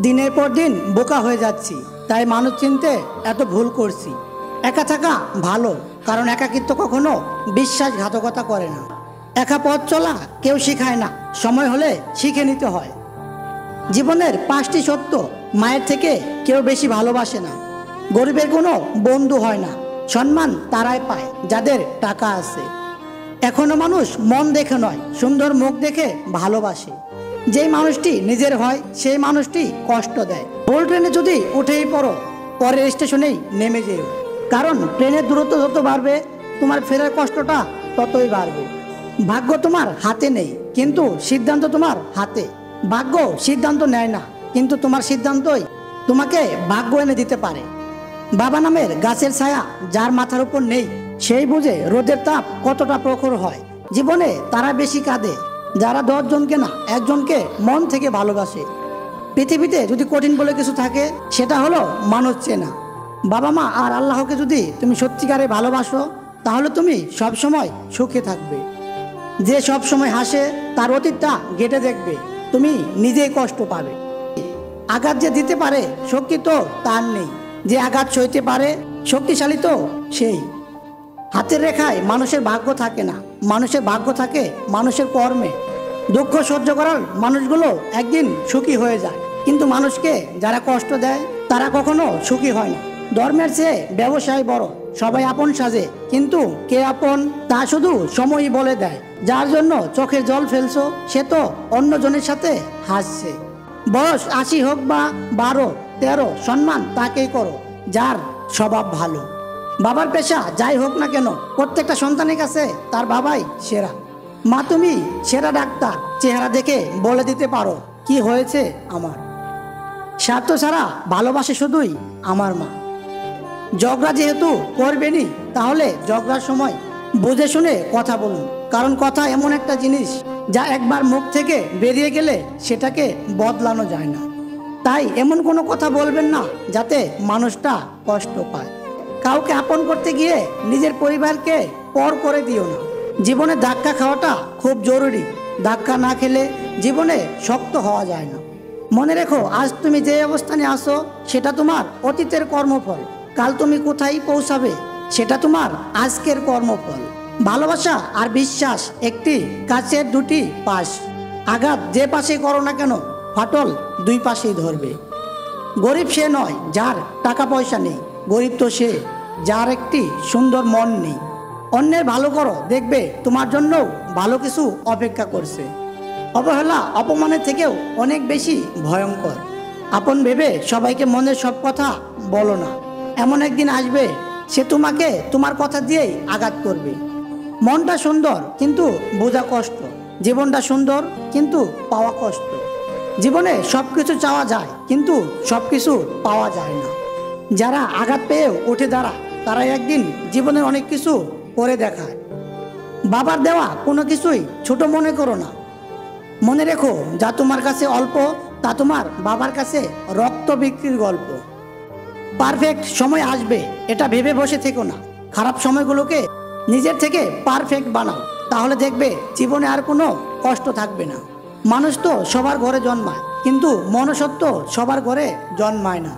দিনের পর দিন বোকা হয়ে যাচ্ছি, তাই মানুষ চিনতে এত ভুল করছি। একা থাকা ভালো, কারণ একাকিত্ব কখনো বিশ্বাসঘাতকতা করে না। একা পথ চলা কেউ শেখায় না, সময় হলে শিখে নিতে হয়। জীবনের 5টি সত্য, মায়ের থেকে কেউ বেশি ভালোবাসে না। গরিবের কোনো বন্ধু হয় না, সম্মান তারাই পায় যাদের টাকা আছে। এখনো মানুষ মন দেখে নয়, সুন্দর মুখ দেখে ভালোবাসে। যেই মানুষটি নিজের হয় সেই মানুষটি কষ্ট দেয়। ভুল ট্রেনে যদি উঠেই পড়ো, পরের স্টেশনেই নেমে যেও, কারণ ট্রেনের দূরত্ব যত বাড়বে তোমার ফেরার কষ্টটা ততই বাড়বে। ভাগ্য তোমার হাতে নেই, কিন্তু সিদ্ধান্ত তোমার হাতে। ভাগ্য সিদ্ধান্ত নেয় না, কিন্তু তোমার সিদ্ধান্তই তোমাকে ভাগ্য এনে দিতে পারে। বাবা নামের গাছের ছায়া যার মাথার উপর নেই, সেই বুঝে রোদের তাপ কতটা প্রখর হয়। জীবনে তারা বেশি কাঁদে যারা 10 জনকে না, একজনকে মন থেকে ভালোবাসে। পৃথিবীতে যদি কঠিন বলে কিছু থাকে, সেটা হলো মানুষ চেনা। বাবা মা আর আল্লাহকে যদি তুমি সত্যিকারে ভালোবাসো, তাহলে তুমি সবসময় সুখে থাকবে। যে সবসময় হাসে তার অতীতটা ঘেটে দেখবে, তুমি নিজেই কষ্ট পাবে। আঘাত যে দিতে পারে শক্তি তো তার নেই, যে আঘাত সইতে পারে শক্তিশালী তো সেই। হাতের রেখায় মানুষের ভাগ্য থাকে না, মানুষের ভাগ্য থাকে মানুষের কর্মে। দুঃখ সহ্য করার মানুষগুলো একদিন সুখী হয়ে যায়, কিন্তু মানুষকে যারা কষ্ট দেয় তারা কখনো সুখী হয় না। ধর্মের চেয়ে ব্যবসায় বড়, সবাই আপন সাজে, কিন্তু কে আপন তা শুধু সময়ই বলে দেয়। যার জন্য চোখের জল ফেলছো, সে তো অন্যজনের সাথে হাসছে। বয়স 80 হোক বা 12, 13, সম্মান তাকেই করো যার স্বভাব ভালো। বাবার পেশা যাই হোক না কেন, প্রত্যেকটা সন্তানের কাছে তার বাবাই সেরা। মা তুমি সেরা ডাক্তার, চেহারা দেখে বলে দিতে পারো কি হয়েছে আমার। স্বার্থ ছাড়া ভালোবাসে শুধুই আমার মা। ঝগড়া যেহেতু করবেনি, তাহলে ঝগড়ার সময় বুঝে শুনে কথা বলুন, কারণ কথা এমন একটা জিনিস যা একবার মুখ থেকে বেরিয়ে গেলে সেটাকে বদলানো যায় না। তাই এমন কোনো কথা বলবেন না যাতে মানুষটা কষ্ট পায়। কাউকে আপন করতে গিয়ে নিজের পরিবারকে পর করে দিও না। জীবনে ধাক্কা খাওয়াটা খুব জরুরি, ধাক্কা না খেলে জীবনে শক্ত হওয়া যায় না। মনে রেখো, আজ তুমি যে অবস্থানে আসো সেটা তোমার অতীতের কর্মফল। কাল তুমি কোথায় পৌঁছাবে সেটা তোমার আজকের কর্মফল। ভালোবাসা আর বিশ্বাস একটি কাচের 2টি পাশ। আঘাত যে পাশে করো না কেন, ফাটল 2 পাশেই ধরবে। গরিব সে নয় যার টাকা পয়সা নেই, গরিব তো সে যার একটি সুন্দর মন নেই। অন্যের ভালো করো, দেখবে তোমার জন্য ভালো কিছু অপেক্ষা করছে। অবহেলা অপমানের থেকেও অনেক বেশি ভয়ঙ্কর। আপন ভেবে সবাইকে মনের সব কথা বলো না, এমন একদিন আসবে সে তোমাকে তোমার কথা দিয়েই আঘাত করবে। মনটা সুন্দর কিন্তু বোঝা কষ্ট, জীবনটা সুন্দর কিন্তু পাওয়া কষ্ট। জীবনে সব কিছু চাওয়া যায়, কিন্তু সব কিছু পাওয়া যায় না। যারা আঘাত পেয়েও উঠে দাঁড়ায়, তারাই একদিন জীবনের অনেক কিছু করে দেখায়। বাবার দেওয়া কোনো কিছুই ছোট মনে করো না। মনে রেখো, যা তোমার কাছে অল্প তা তোমার বাবার কাছে রক্ত বিক্রির গল্প। পারফেক্ট সময় আসবে এটা ভেবে বসে থেকো না, খারাপ সময়গুলোকে নিজের থেকে পারফেক্ট বানাও, তাহলে দেখবে জীবনে আর কোনো কষ্ট থাকবে না। মানুষ তো সবার ঘরে জন্মায়, কিন্তু মনুষ্যত্ব সবার ঘরে জন্মায় না।